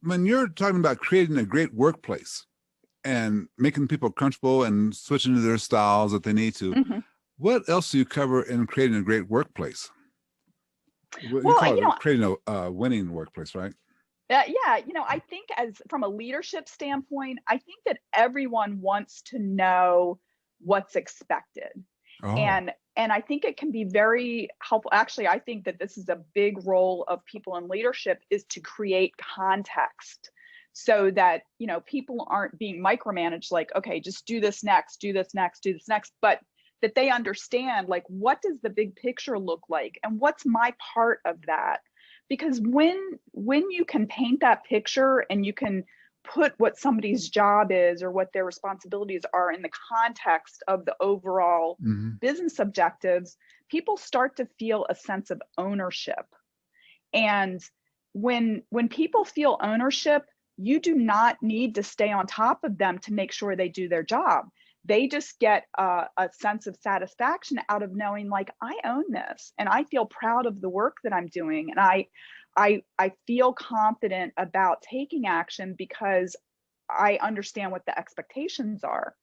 When you're talking about creating a great workplace and making people comfortable and switching to their styles that they need to, Mhm. what else do you cover in creating a great workplace? You Well, call it creating a winning workplace, right? yeah, I think as from a leadership standpoint, I think that everyone wants to know what's expected. Oh, And I think it can be very helpful. Actually, I think that this is a big role of people in leadership is to create context so that, people aren't being micromanaged like, okay, just do this next, do this next, do this next, but that they understand like what does the big picture look like and what's my part of that? Because when you can paint that picture and you can put what somebody's job is or what their responsibilities are in the context of the overall hmm. business objectives, people start to feel a sense of ownership. And when people feel ownership, you do not need to stay on top of them to make sure they do their job. They just get a sense of satisfaction out of knowing like I own this and I feel proud of the work that I'm doing, and I feel confident about taking action because I understand what the expectations are.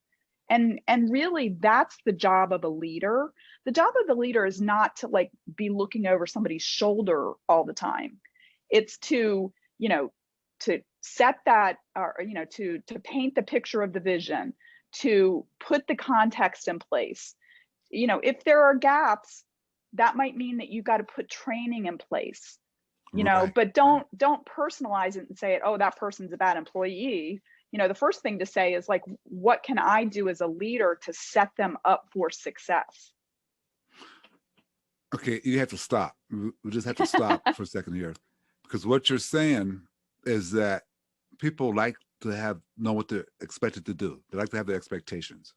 And really that's the job of a leader. The job of the leader is not to like be looking over somebody's shoulder all the time. It's to, to set that, or to paint the picture of the vision, to put the context in place. If there are gaps, that might mean that you got to put training in place, Right, but right. don't personalize it and say, oh, that person's a bad employee. The first thing to say is like, what can I do as a leader to set them up for success? Okay, you have to stop. We just have to stop for a second here, because what you're saying is that people like to know what they're expected to do. They like to have their expectations.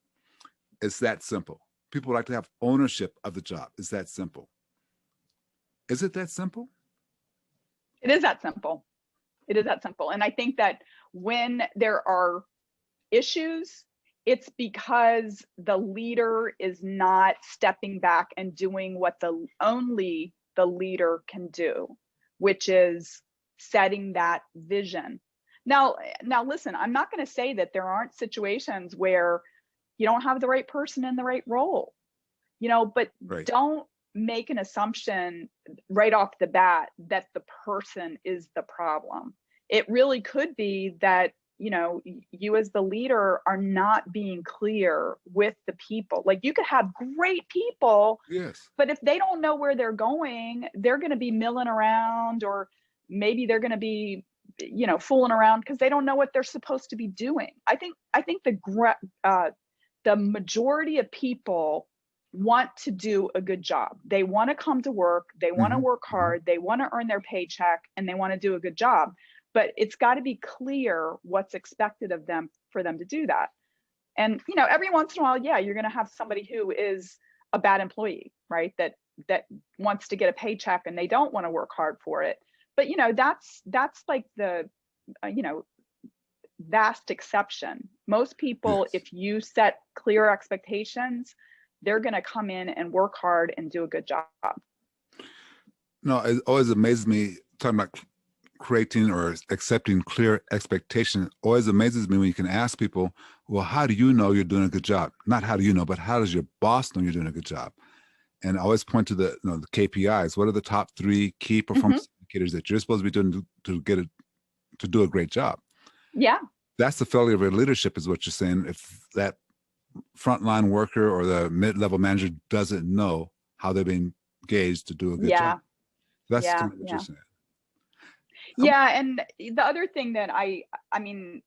It's that simple. People like to have ownership of the job. It's that simple. Is it that simple? It is that simple. It is that simple. And I think that when there are issues, it's because the leader is not stepping back and doing what only the leader can do, which is setting that vision. Now listen, I'm not going to say that there aren't situations where you don't have the right person in the right role, but Right. don't make an assumption right off the bat that the person is the problem. It really could be that, you as the leader are not being clear with the people. Like you could have great people, Yes. but if they don't know where they're going, they're going to be milling around, or maybe they're going to be, fooling around because they don't know what they're supposed to be doing. I think the majority of people want to do a good job. They want to come to work, they want to Hmm. work Hmm. hard, they want to earn their paycheck, and they want to do a good job. But it's got to be clear what's expected of them for them to do that. And every once in a while, yeah, you're going to have somebody who is a bad employee, right? That wants to get a paycheck and they don't want to work hard for it. But that's like the vast exception. Most people, Yes. if you set clear expectations, they're going to come in and work hard and do a good job. No, it always amazes me talking about creating or accepting clear expectation. It always amazes me when you can ask people, well, how do you know you're doing a good job? Not how do you know, but how does your boss know you're doing a good job? And I always point to the KPIs. What are the top three key Hmm. performance indicators that you're supposed to be doing to get it to do a great job? Yeah. That's the failure of your leadership, is what you're saying. If that frontline worker or the mid-level manager doesn't know how they're being gauged to do a good job. Yeah. That's to Yeah. me what you're Yeah. saying. Um, Yeah. And the other thing that I mean,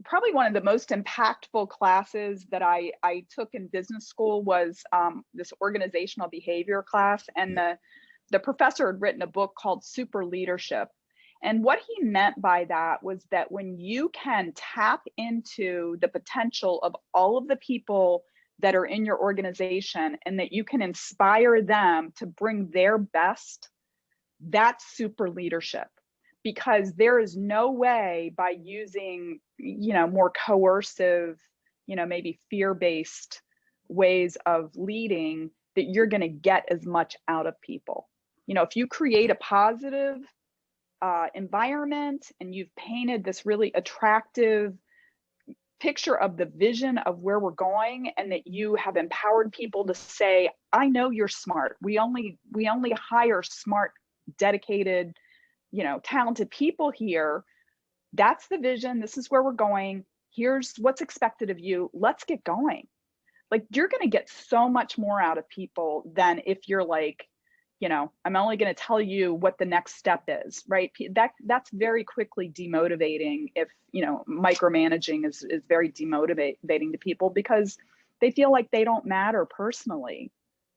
probably one of the most impactful classes that I took in business school was this organizational behavior class. And yeah. the professor had written a book called Super Leadership. And what he meant by that was that when you can tap into the potential of all of the people that are in your organization and that you can inspire them to bring their best, that's super leadership. Because there is no way by using, more coercive, maybe fear-based ways of leading that you're going to get as much out of people. If you create a positive environment, and you've painted this really attractive picture of the vision of where we're going, and that you have empowered people to say, I know you're smart. We only hire smart, dedicated, talented people here. That's the vision. This is where we're going. Here's what's expected of you. Let's get going. Like, you're going to get so much more out of people than if you're like, I'm only going to tell you what the next step is, right? That's very quickly demotivating. If, micromanaging is very demotivating to people, because they feel like they don't matter personally.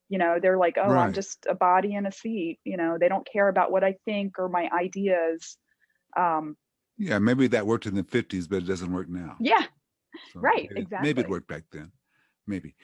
They're like, oh, I'm Right. just a body in a seat. They don't care about what I think or my ideas. Um, Yeah, maybe that worked in the 50s, but it doesn't work now. yeah, So right, maybe it exactly. worked back then. Maybe.